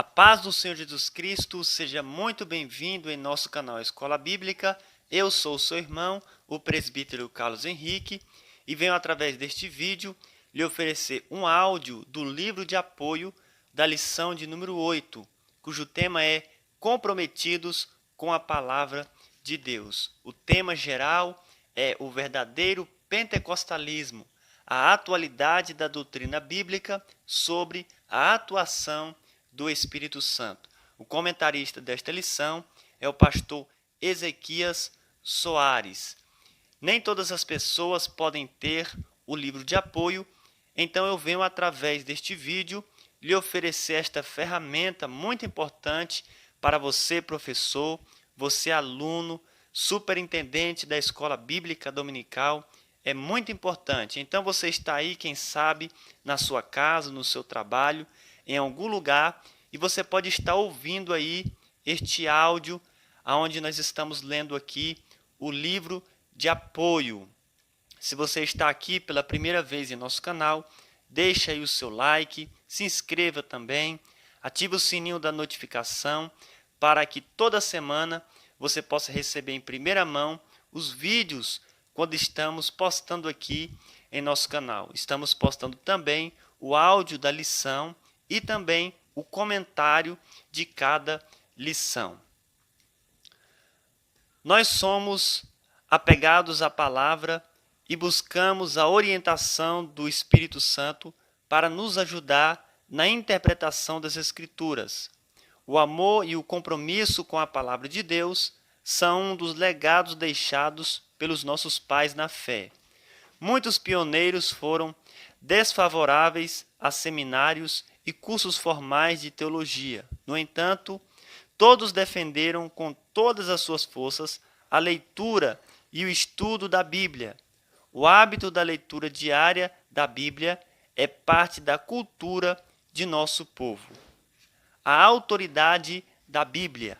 A paz do Senhor Jesus Cristo, seja muito bem-vindo em nosso canal Escola Bíblica. Eu sou o seu irmão, o presbítero Carlos Henrique, e venho através deste vídeo lhe oferecer um áudio do livro de apoio da lição de número 8, cujo tema é Comprometidos com a Palavra de Deus. O tema geral é o verdadeiro pentecostalismo, a atualidade da doutrina bíblica sobre a atuação do Espírito Santo. O comentarista desta lição é o pastor Ezequias Soares. Nem todas as pessoas podem ter o livro de apoio, então eu venho através deste vídeo lhe oferecer esta ferramenta muito importante para você, professor, você, aluno, superintendente da Escola Bíblica Dominical. É muito importante. Então você está aí, quem sabe, na sua casa, no seu trabalho, em algum lugar, e você pode estar ouvindo aí este áudio, onde nós estamos lendo aqui o livro de apoio. Se você está aqui pela primeira vez em nosso canal, deixa aí o seu like, se inscreva também, ative o sininho da notificação para que toda semana você possa receber em primeira mão os vídeos quando estamos postando aqui em nosso canal. Estamos postando também o áudio da lição e também o comentário de cada lição. Nós somos apegados à palavra e buscamos a orientação do Espírito Santo para nos ajudar na interpretação das Escrituras. O amor e o compromisso com a palavra de Deus são um dos legados deixados pelos nossos pais na fé. Muitos pioneiros foram desfavoráveis a seminários e cursos formais de teologia. No entanto, todos defenderam com todas as suas forças a leitura e o estudo da Bíblia. O hábito da leitura diária da Bíblia é parte da cultura de nosso povo. A autoridade da Bíblia.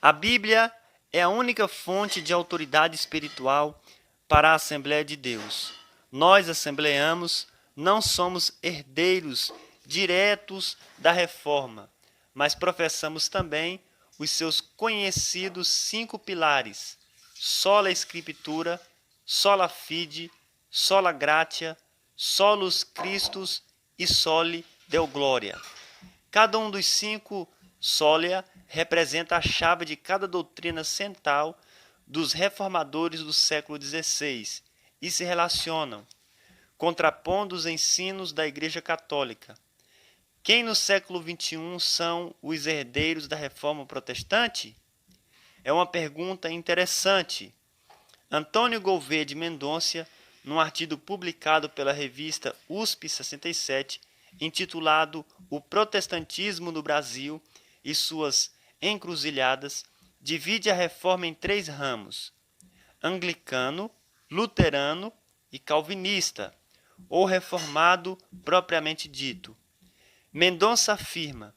A Bíblia é a única fonte de autoridade espiritual para a Assembleia de Deus. Nós, assembleanos, não somos herdeiros diretos da Reforma, mas professamos também os seus conhecidos 5 pilares: sola Scriptura, sola fide, sola gratia, solus Christus e soli Deo gloria. Cada um dos 5 solia representa a chave de cada doutrina central dos reformadores do século XVI e se relacionam, contrapondo os ensinos da Igreja Católica. Quem no século XXI são os herdeiros da Reforma Protestante? É uma pergunta interessante. Antônio Gouveia de Mendonça, num artigo publicado pela revista USP 67, intitulado O Protestantismo no Brasil e suas encruzilhadas, divide a reforma em 3 ramos: anglicano, luterano e calvinista, ou reformado propriamente dito. Mendonça afirma: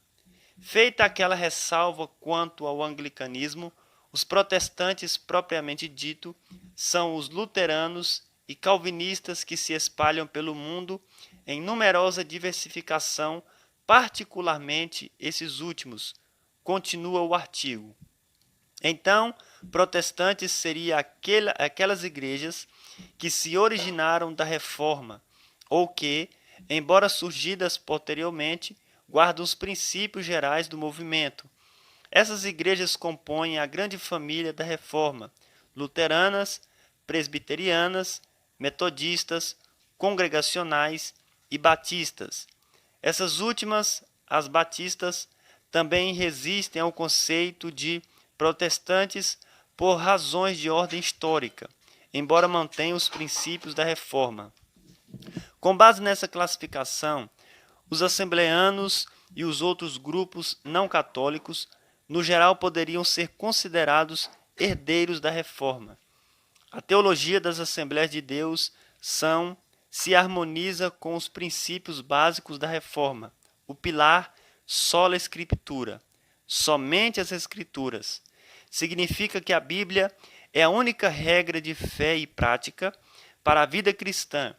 feita aquela ressalva quanto ao anglicanismo, os protestantes propriamente dito são os luteranos e calvinistas que se espalham pelo mundo em numerosa diversificação, particularmente esses últimos. Continua o artigo. Então, protestantes seriam aquelas igrejas que se originaram da Reforma, ou que, embora surgidas posteriormente, guardam os princípios gerais do movimento. Essas igrejas compõem a grande família da Reforma: luteranas, presbiterianas, metodistas, congregacionais e batistas. Essas últimas, as batistas, também resistem ao conceito de protestantes por razões de ordem histórica, embora mantenham os princípios da Reforma. Com base nessa classificação, os assembleanos e os outros grupos não católicos, no geral, poderiam ser considerados herdeiros da Reforma. A teologia das Assembleias de Deus se harmoniza com os princípios básicos da Reforma. O pilar sola Scriptura, somente as Escrituras, significa que a Bíblia é a única regra de fé e prática para a vida cristã,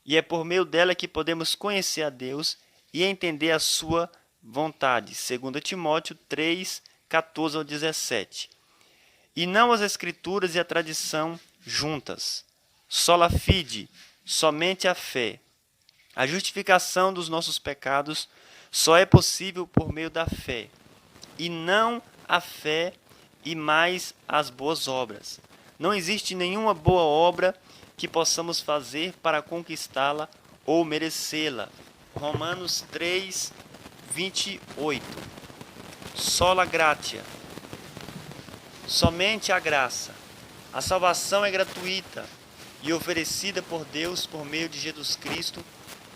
e é por meio dela que podemos conhecer a Deus e entender a sua vontade. 2 Timóteo 3, 14 ao 17. E não as Escrituras e a tradição juntas. Sola fide, somente a fé. A justificação dos nossos pecados só é possível por meio da fé, e não a fé e mais as boas obras. Não existe nenhuma boa obra que possamos fazer para conquistá-la ou merecê-la. Romanos 3, 28. Sola gratia. Somente a graça. A salvação é gratuita e oferecida por Deus por meio de Jesus Cristo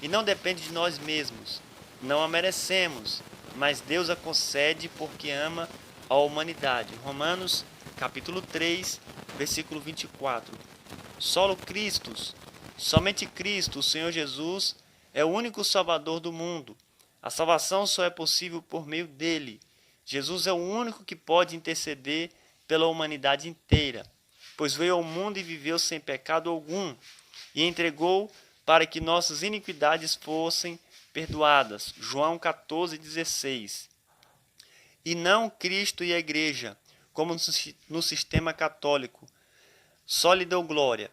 e não depende de nós mesmos. Não a merecemos, mas Deus a concede porque ama a humanidade. Romanos, capítulo 3, versículo 24. Solo Christus, somente Cristo, o Senhor Jesus, é o único Salvador do mundo. A salvação só é possível por meio dele. Jesus é o único que pode interceder pela humanidade inteira, pois veio ao mundo e viveu sem pecado algum, e entregou para que nossas iniquidades fossem perdoadas. João 14, 16. E não Cristo e a Igreja, como no sistema católico. Só lhe deu glória.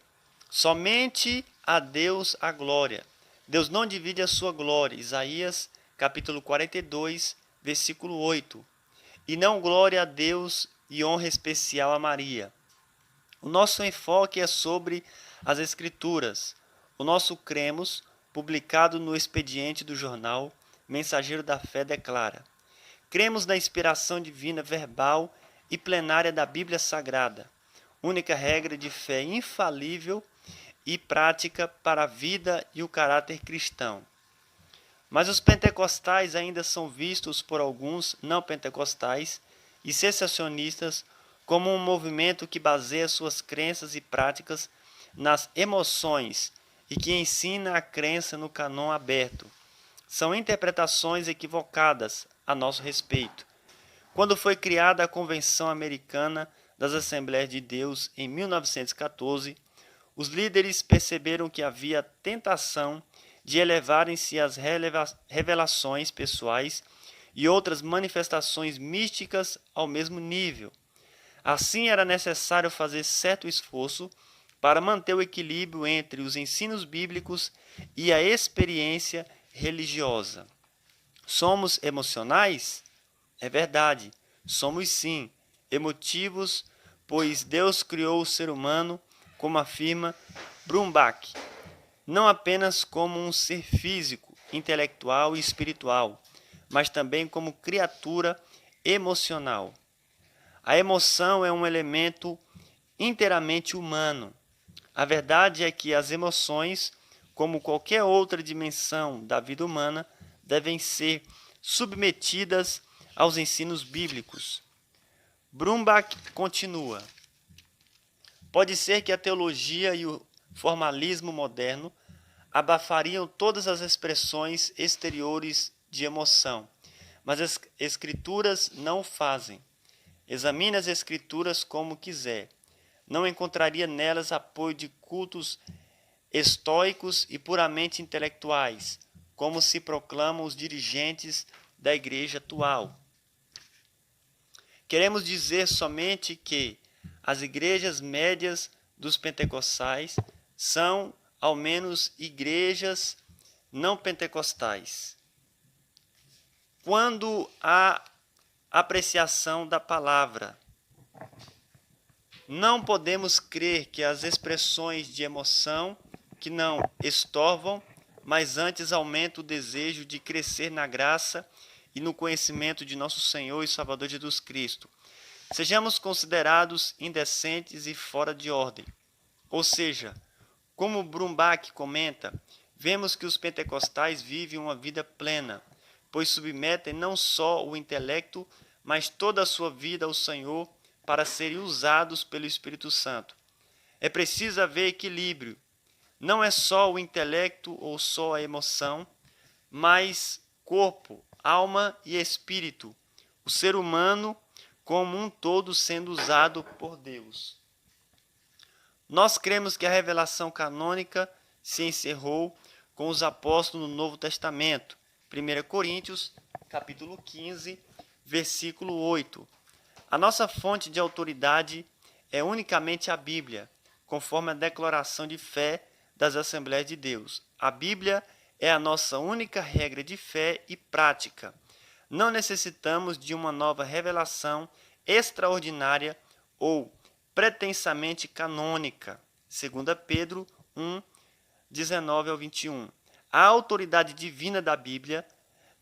Somente a Deus a glória. Deus não divide a sua glória. Isaías, capítulo 42, versículo 8. E não glória a Deus e honra especial a Maria. O nosso enfoque é sobre as Escrituras. O nosso cremos, publicado no expediente do jornal Mensageiro da Fé, declara: cremos na inspiração divina verbal e plenária da Bíblia Sagrada, única regra de fé infalível e prática para a vida e o caráter cristão. Mas os pentecostais ainda são vistos por alguns não pentecostais e cessacionistas como um movimento que baseia suas crenças e práticas nas emoções e que ensina a crença no cânon aberto. São interpretações equivocadas a nosso respeito. Quando foi criada a Convenção Americana das Assembleias de Deus em 1914, os líderes perceberam que havia tentação de elevarem-se as revelações pessoais e outras manifestações místicas ao mesmo nível. Assim, era necessário fazer certo esforço para manter o equilíbrio entre os ensinos bíblicos e a experiência religiosa. Somos emocionais? É verdade, somos sim, emotivos, pois Deus criou o ser humano, como afirma Brumbach, não apenas como um ser físico, intelectual e espiritual, mas também como criatura emocional. A emoção é um elemento inteiramente humano. A verdade é que as emoções, como qualquer outra dimensão da vida humana, devem ser submetidas aos ensinos bíblicos. Brumbach continua: pode ser que a teologia e o formalismo moderno abafariam todas as expressões exteriores de emoção, mas as Escrituras não o fazem. Examine as Escrituras como quiser. Não encontraria nelas apoio de cultos estoicos e puramente intelectuais, como se proclamam os dirigentes da igreja atual. Queremos dizer somente que as igrejas médias dos pentecostais são, ao menos, igrejas não pentecostais. Quando há apreciação da palavra, não podemos crer que as expressões de emoção que não estorvam, mas antes aumentam o desejo de crescer na graça e no conhecimento de nosso Senhor e Salvador Jesus Cristo. Sejamos considerados indecentes e fora de ordem. Ou seja, como Brumbach comenta, vemos que os pentecostais vivem uma vida plena, pois submetem não só o intelecto, mas toda a sua vida ao Senhor para serem usados pelo Espírito Santo. É preciso haver equilíbrio. Não é só o intelecto ou só a emoção, mas corpo, alma e espírito, o ser humano como um todo sendo usado por Deus. Nós cremos que a revelação canônica se encerrou com os apóstolos no Novo Testamento, 1 Coríntios, capítulo 15, versículo 8. A nossa fonte de autoridade é unicamente a Bíblia, conforme a declaração de fé das Assembleias de Deus. A Bíblia é a nossa única regra de fé e prática. Não necessitamos de uma nova revelação extraordinária ou pretensamente canônica. 2 Pedro 1, 19 ao 21. A autoridade divina da Bíblia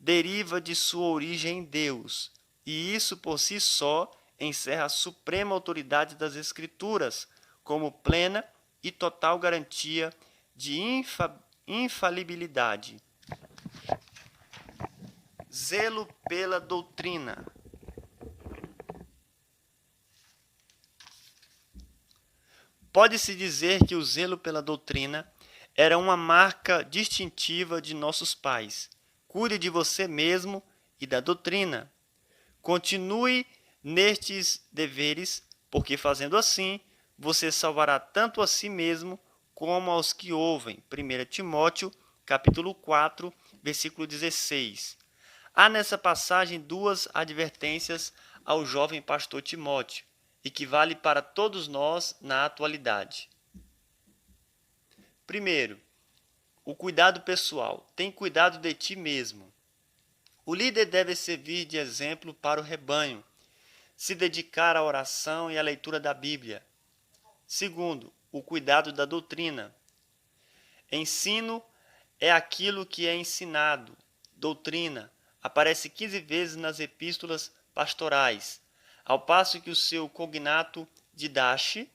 deriva de sua origem em Deus, e isso por si só encerra a suprema autoridade das Escrituras, como plena e total garantia de infalibilidade. Zelo pela doutrina. Pode-se dizer que o zelo pela doutrina era uma marca distintiva de nossos pais. Cuide de você mesmo e da doutrina. Continue nestes deveres, porque fazendo assim, você salvará tanto a si mesmo como aos que ouvem. 1 Timóteo, capítulo 4, versículo 16. Há nessa passagem duas advertências ao jovem pastor Timóteo, e que vale para todos nós na atualidade. Primeiro, o cuidado pessoal. Tem cuidado de ti mesmo. O líder deve servir de exemplo para o rebanho, se dedicar à oração e à leitura da Bíblia. Segundo, o cuidado da doutrina. Ensino é aquilo que é ensinado. Doutrina aparece 15 vezes nas epístolas pastorais, ao passo que o seu cognato didache,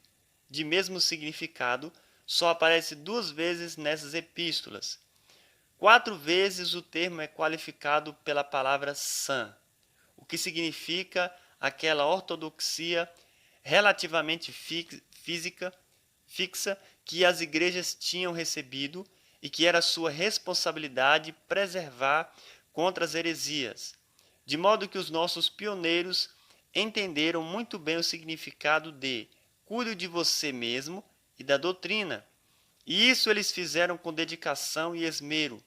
de mesmo significado, só aparece 2 vezes nessas epístolas. 4 vezes o termo é qualificado pela palavra sã, o que significa aquela ortodoxia relativamente fixa que as igrejas tinham recebido e que era sua responsabilidade preservar contra as heresias, de modo que os nossos pioneiros entenderam muito bem o significado de cuide de você mesmo e da doutrina. E isso eles fizeram com dedicação e esmero,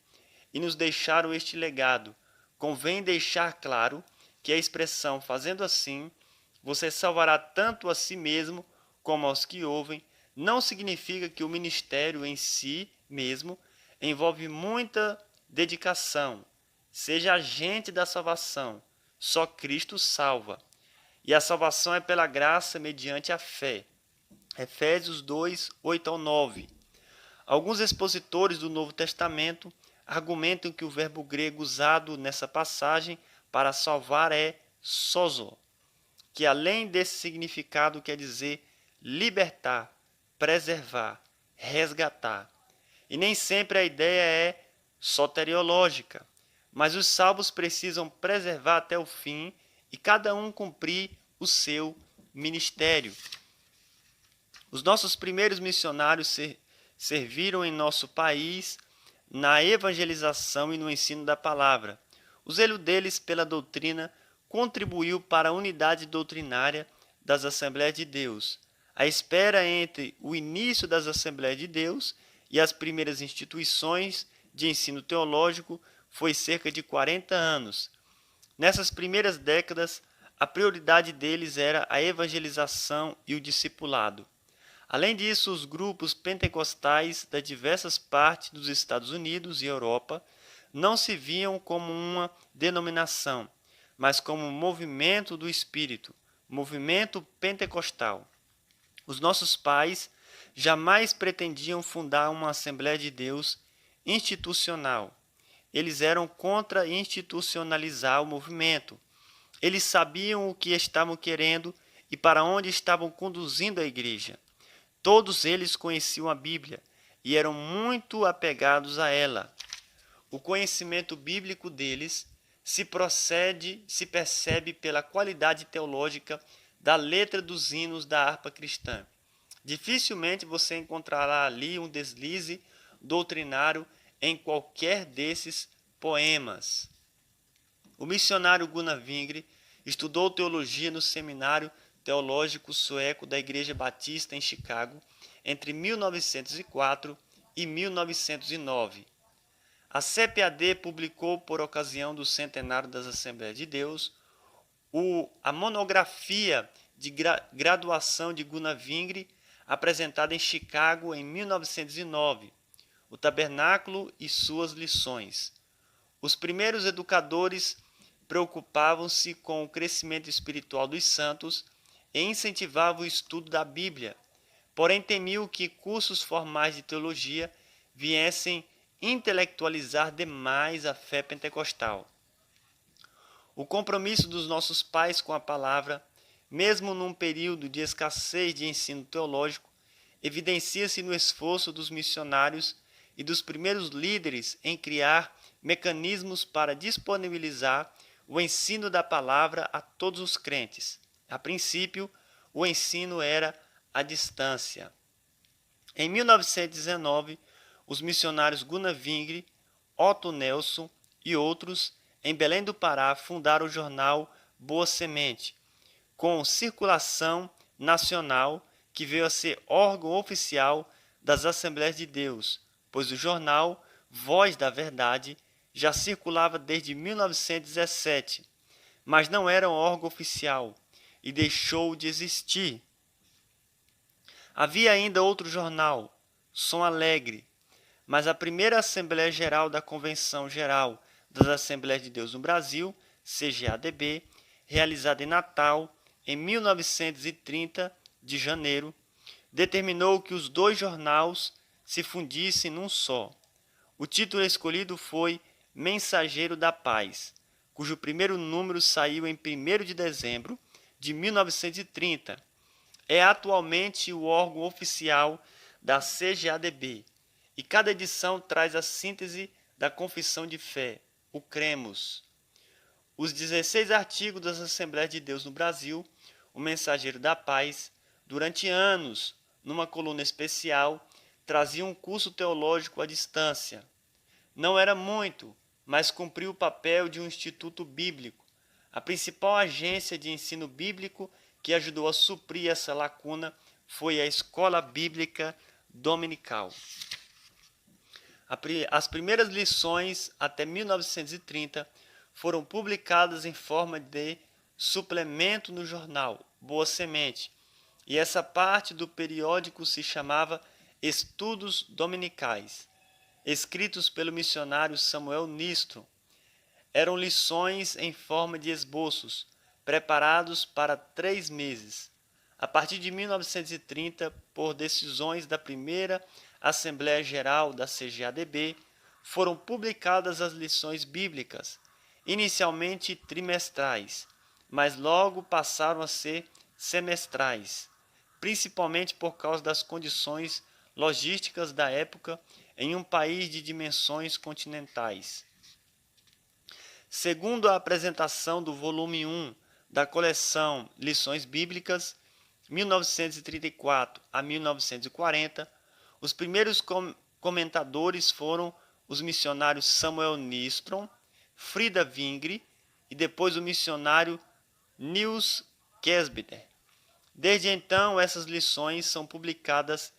e nos deixaram este legado. Convém deixar claro que a expressão fazendo assim, você salvará tanto a si mesmo como aos que ouvem, não significa que o ministério em si mesmo envolve muita dedicação. Seja agente da salvação. Só Cristo salva. E a salvação é pela graça mediante a fé. Efésios 2, 8 ao 9. Alguns expositores do Novo Testamento argumentam que o verbo grego usado nessa passagem para salvar é sozo, que além desse significado quer dizer libertar, preservar, resgatar. E nem sempre a ideia é soteriológica, mas os salvos precisam preservar até o fim e cada um cumprir o seu ministério. Os nossos primeiros missionários serviram em nosso país na evangelização e no ensino da palavra. O zelo deles pela doutrina contribuiu para a unidade doutrinária das Assembleias de Deus. A espera entre o início das Assembleias de Deus e as primeiras instituições de ensino teológico foi cerca de 40 anos. Nessas primeiras décadas, a prioridade deles era a evangelização e o discipulado. Além disso, os grupos pentecostais das diversas partes dos Estados Unidos e Europa não se viam como uma denominação, mas como um movimento do Espírito, movimento pentecostal. Os nossos pais jamais pretendiam fundar uma Assembleia de Deus institucional. Eles eram contra institucionalizar o movimento. Eles sabiam o que estavam querendo e para onde estavam conduzindo a igreja. Todos eles conheciam a Bíblia e eram muito apegados a ela. O conhecimento bíblico deles se percebe pela qualidade teológica da letra dos hinos da harpa cristã. Dificilmente você encontrará ali um deslize doutrinário em qualquer desses poemas. O missionário Gunnar Wingre estudou teologia no Seminário Teológico Sueco da Igreja Batista em Chicago entre 1904 e 1909. A CPAD publicou, por ocasião do centenário das Assembleias de Deus, a monografia de graduação de Gunnar Wingre, apresentada em Chicago em 1909, O Tabernáculo e Suas Lições. Os primeiros educadores preocupavam-se com o crescimento espiritual dos santos e incentivavam o estudo da Bíblia, porém temiam que cursos formais de teologia viessem intelectualizar demais a fé pentecostal. O compromisso dos nossos pais com a palavra, mesmo num período de escassez de ensino teológico, evidencia-se no esforço dos missionários e dos primeiros líderes em criar mecanismos para disponibilizar o ensino da palavra a todos os crentes. A princípio, o ensino era à distância. Em 1919, os missionários Gunnar Wingre, Otto Nelson e outros, em Belém do Pará, fundaram o jornal Boa Semente, com circulação nacional, que veio a ser órgão oficial das Assembleias de Deus, pois o jornal Voz da Verdade já circulava desde 1917, mas não era um órgão oficial e deixou de existir. Havia ainda outro jornal, Som Alegre, mas a primeira Assembleia Geral da Convenção Geral das Assembleias de Deus no Brasil, CGADB, realizada em Natal, em 1930 de janeiro, determinou que os dois jornais se fundissem num só. O título escolhido foi Mensageiro da Paz, cujo primeiro número saiu em 1º de dezembro de 1930. É atualmente o órgão oficial da CGADB, e cada edição traz a síntese da Confissão de Fé, o Cremos. Os 16 artigos das Assembleias de Deus no Brasil, o Mensageiro da Paz, durante anos, numa coluna especial, trazia um curso teológico à distância. Não era muito, mas cumpriu o papel de um instituto bíblico, a principal agência de ensino bíblico que ajudou a suprir essa lacuna foi a Escola Bíblica Dominical. As primeiras lições, até 1930, foram publicadas em forma de suplemento no jornal Boa Semente, e essa parte do periódico se chamava Estudos Dominicais, escritos pelo missionário Samuel Nistro. Eram lições em forma de esboços, preparados para 3 meses. A partir de 1930, por decisões da primeira Assembleia Geral da CGADB, foram publicadas as lições bíblicas, inicialmente trimestrais, mas logo passaram a ser semestrais, principalmente por causa das condições logísticas da época em um país de dimensões continentais. Segundo a apresentação do volume 1 da coleção Lições Bíblicas, 1934 a 1940, os primeiros comentadores foram os missionários Samuel Nistron, Frida Wingre e depois o missionário Niels Kesbiter. Desde então, essas lições são publicadas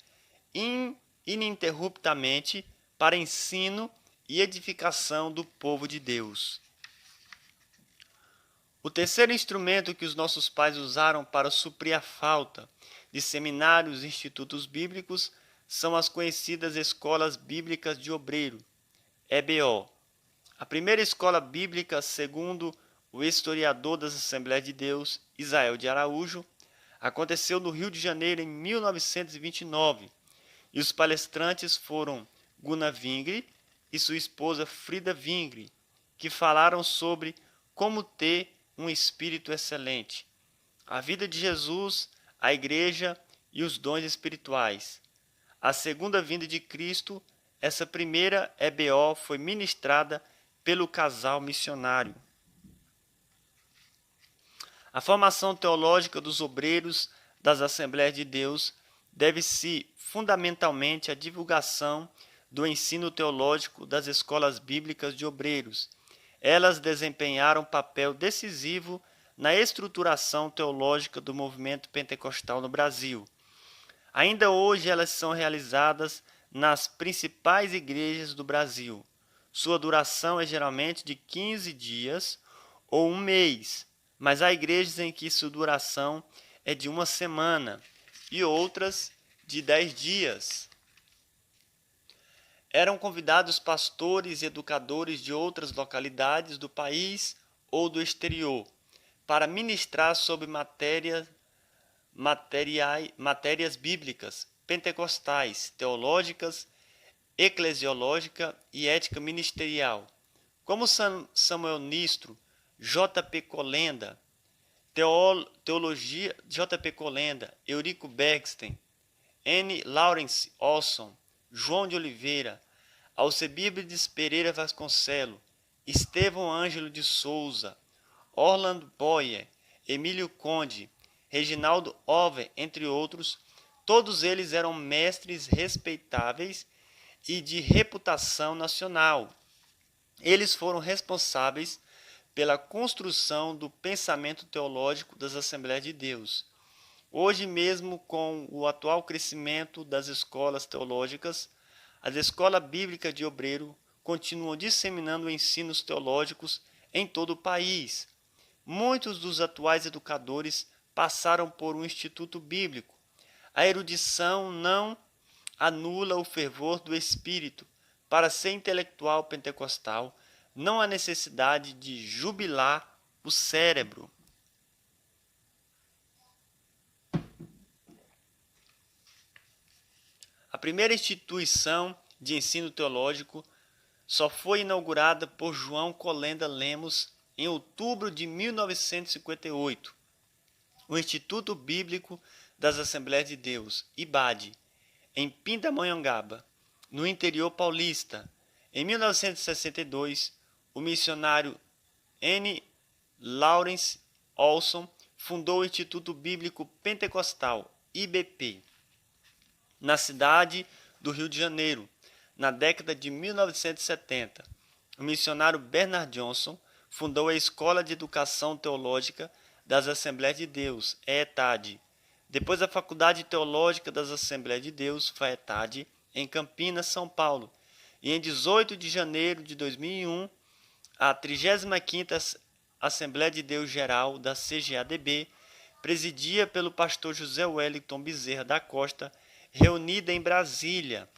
ininterruptamente para ensino e edificação do povo de Deus. O terceiro instrumento que os nossos pais usaram para suprir a falta de seminários e institutos bíblicos são as conhecidas escolas bíblicas de obreiro, EBO. A primeira escola bíblica, segundo o historiador das Assembleias de Deus, Israel de Araújo, aconteceu no Rio de Janeiro em 1929, e os palestrantes foram Gunnar Wingre e sua esposa Frida Wingre, que falaram sobre como ter um espírito excelente, a vida de Jesus, a igreja e os dons espirituais. A segunda vinda de Cristo, essa primeira EBO foi ministrada pelo casal missionário. A formação teológica dos obreiros das Assembleias de Deus deve-se fundamentalmente à divulgação do ensino teológico das escolas bíblicas de obreiros. Elas desempenharam papel decisivo na estruturação teológica do movimento pentecostal no Brasil. Ainda hoje elas são realizadas nas principais igrejas do Brasil, Sua duração é geralmente de 15 dias ou um mês, mas há igrejas em que sua duração é de uma semana e outras de 10 dias. Eram convidados pastores e educadores de outras localidades do país ou do exterior para ministrar sobre matérias bíblicas, pentecostais, teológicas, eclesiológica e ética ministerial, como Samuel Nistro, J.P. Colenda, Teologia J.P. Colenda, Eurico Bergsten, N. Lawrence Olson, João de Oliveira, Alcebíades Pereira Vasconcelos, Estevão Ângelo de Souza, Orlando Boyer, Emílio Conde, Reginaldo Over, entre outros. Todos eles eram mestres respeitáveis e de reputação nacional. Eles foram responsáveis pela construção do pensamento teológico das Assembleias de Deus. Hoje mesmo, com o atual crescimento das escolas teológicas, as escolas bíblicas de Obreiro continuam disseminando ensinos teológicos em todo o país. Muitos dos atuais educadores passaram por um instituto bíblico. A erudição não anula o fervor do espírito. Para ser intelectual pentecostal, não há necessidade de jubilar o cérebro. A primeira instituição de ensino teológico só foi inaugurada por João Colenda Lemos em outubro de 1958. O Instituto Bíblico das Assembleias de Deus, IBAD, em Pindamonhangaba, no interior paulista. Em 1962, o missionário N. Lawrence Olson fundou o Instituto Bíblico Pentecostal, IBP, na cidade do Rio de Janeiro, na década de 1970. O missionário Bernard Johnson fundou a Escola de Educação Teológica das Assembleias de Deus, ETAD. Depois a Faculdade Teológica das Assembleias de Deus, FAETAD, em Campinas, São Paulo. E em 18 de janeiro de 2001, a 35ª Assembleia de Deus Geral da CGADB, presidia pelo pastor José Wellington Bezerra da Costa, reunida em Brasília.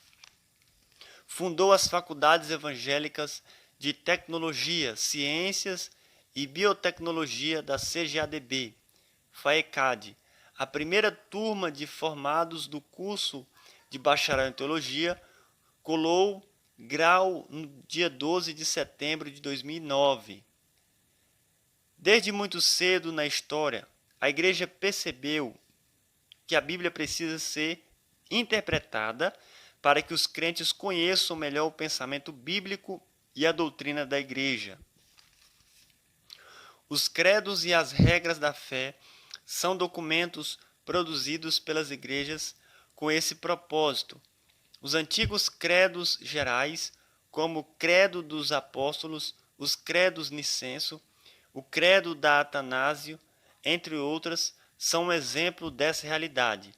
Fundou as faculdades evangélicas de Tecnologia, Ciências e Biotecnologia da CGADB, FAECAD. A primeira turma de formados do curso de bacharel em Teologia colou grau no dia 12 de setembro de 2009. Desde muito cedo na história, a Igreja percebeu que a Bíblia precisa ser interpretada para que os crentes conheçam melhor o pensamento bíblico e a doutrina da Igreja. Os credos e as regras da fé são documentos produzidos pelas igrejas com esse propósito. Os antigos credos gerais, como o Credo dos Apóstolos, os credos Nicenso, o Credo da Atanásio, entre outras, são um exemplo dessa realidade.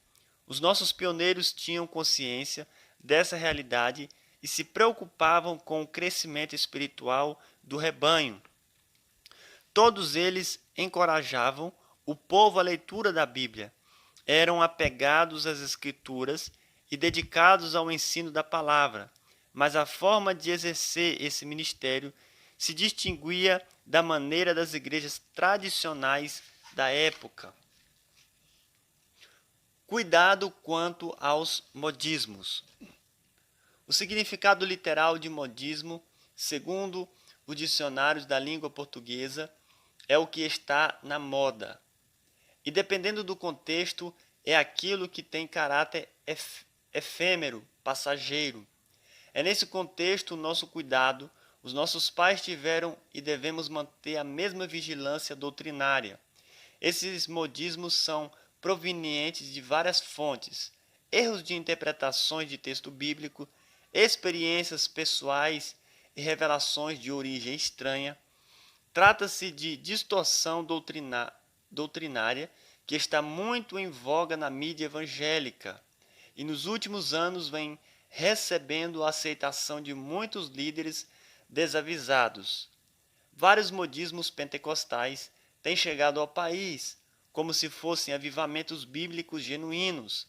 Os nossos pioneiros tinham consciência dessa realidade e se preocupavam com o crescimento espiritual do rebanho. Todos eles encorajavam o povo à leitura da Bíblia, eram apegados às Escrituras e dedicados ao ensino da palavra, mas a forma de exercer esse ministério se distinguia da maneira das igrejas tradicionais da época. Cuidado quanto aos modismos. O significado literal de modismo, segundo os dicionários da língua portuguesa, é o que está na moda. E dependendo do contexto, é aquilo que tem caráter efêmero, passageiro. É nesse contexto o nosso cuidado, os nossos pais tiveram e devemos manter a mesma vigilância doutrinária. Esses modismos são provenientes de várias fontes, erros de interpretações de texto bíblico, experiências pessoais e revelações de origem estranha. Trata-se de distorção doutrinária que está muito em voga na mídia evangélica e nos últimos anos vem recebendo a aceitação de muitos líderes desavisados. Vários modismos pentecostais têm chegado ao país, como se fossem avivamentos bíblicos genuínos.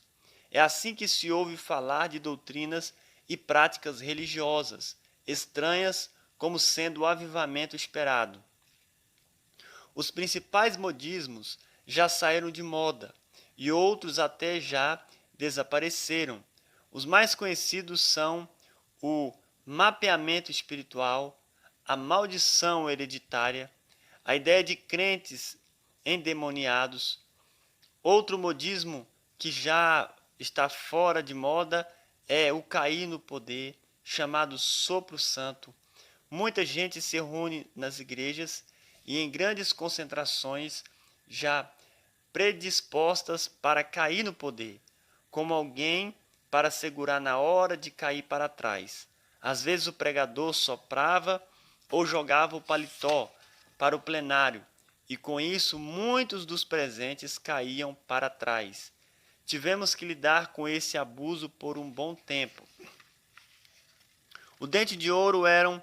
É assim que se ouve falar de doutrinas e práticas religiosas estranhas como sendo o avivamento esperado. Os principais modismos já saíram de moda e outros até já desapareceram. Os mais conhecidos são o mapeamento espiritual, a maldição hereditária, a ideia de crentes endemoniados. Outro modismo que já está fora de moda é o cair no poder, chamado sopro santo. Muita gente se reúne nas igrejas e em grandes concentrações já predispostas para cair no poder, como alguém para segurar na hora de cair para trás. Às vezes o pregador soprava ou jogava o paletó para o plenário, e com isso muitos dos presentes caíam para trás. Tivemos que lidar com esse abuso por um bom tempo. O dente de ouro eram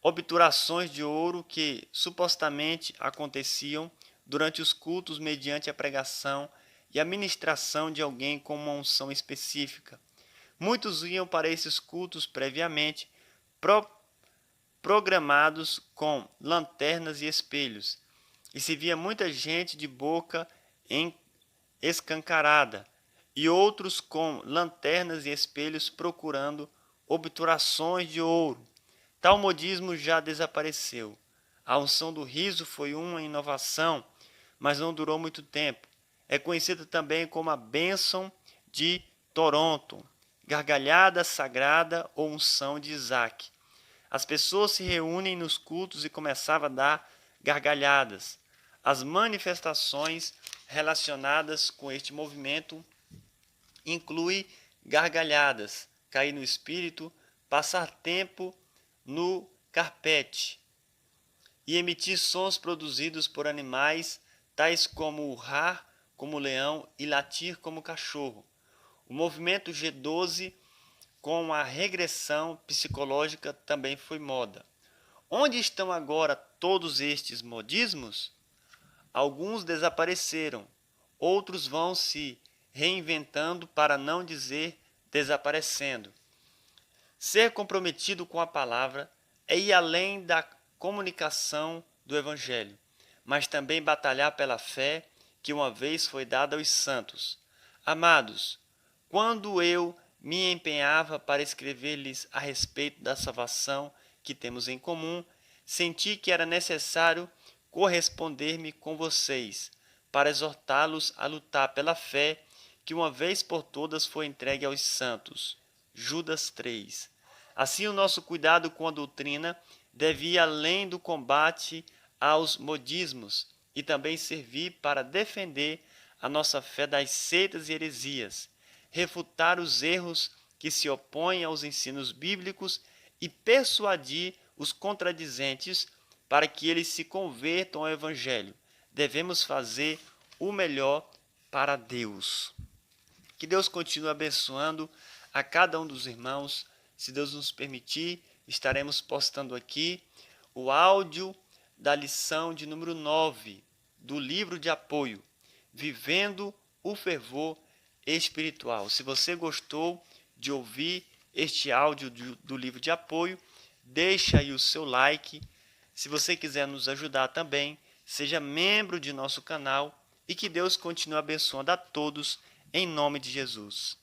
obturações de ouro que supostamente aconteciam durante os cultos mediante a pregação e a ministração de alguém com uma unção específica. Muitos iam para esses cultos previamente programados com lanternas e espelhos, e se via muita gente de boca escancarada, e outros com lanternas e espelhos procurando obturações de ouro. Tal modismo já desapareceu. A unção do riso foi uma inovação, mas não durou muito tempo. É conhecida também como a bênção de Toronto, gargalhada sagrada ou unção de Isaac. As pessoas se reúnem nos cultos e começavam a dar gargalhadas. As manifestações relacionadas com este movimento incluem gargalhadas, cair no espírito, passar tempo no carpete e emitir sons produzidos por animais, tais como urrar como leão e latir como cachorro. O movimento G12 com a regressão psicológica também foi moda. Onde estão agora todos estes modismos? Alguns desapareceram, outros vão se reinventando, para não dizer desaparecendo. Ser comprometido com a palavra é ir além da comunicação do Evangelho, mas também batalhar pela fé que uma vez foi dada aos santos. Amados, quando eu me empenhava para escrever-lhes a respeito da salvação que temos em comum, senti que era necessário corresponder-me com vocês, para exortá-los a lutar pela fé que uma vez por todas foi entregue aos santos. Judas 3. Assim, o nosso cuidado com a doutrina deve ir além do combate aos modismos e também servir para defender a nossa fé das seitas e heresias, refutar os erros que se opõem aos ensinos bíblicos e persuadir os contradizentes para que eles se convertam ao Evangelho. Devemos fazer o melhor para Deus. Que Deus continue abençoando a cada um dos irmãos. Se Deus nos permitir, estaremos postando aqui o áudio da lição de número 9 do livro de apoio, Vivendo o Fervor Espiritual. Se você gostou de ouvir este áudio do livro de apoio, deixa aí o seu like. Se você quiser nos ajudar também, seja membro de nosso canal e que Deus continue abençoando a todos em nome de Jesus.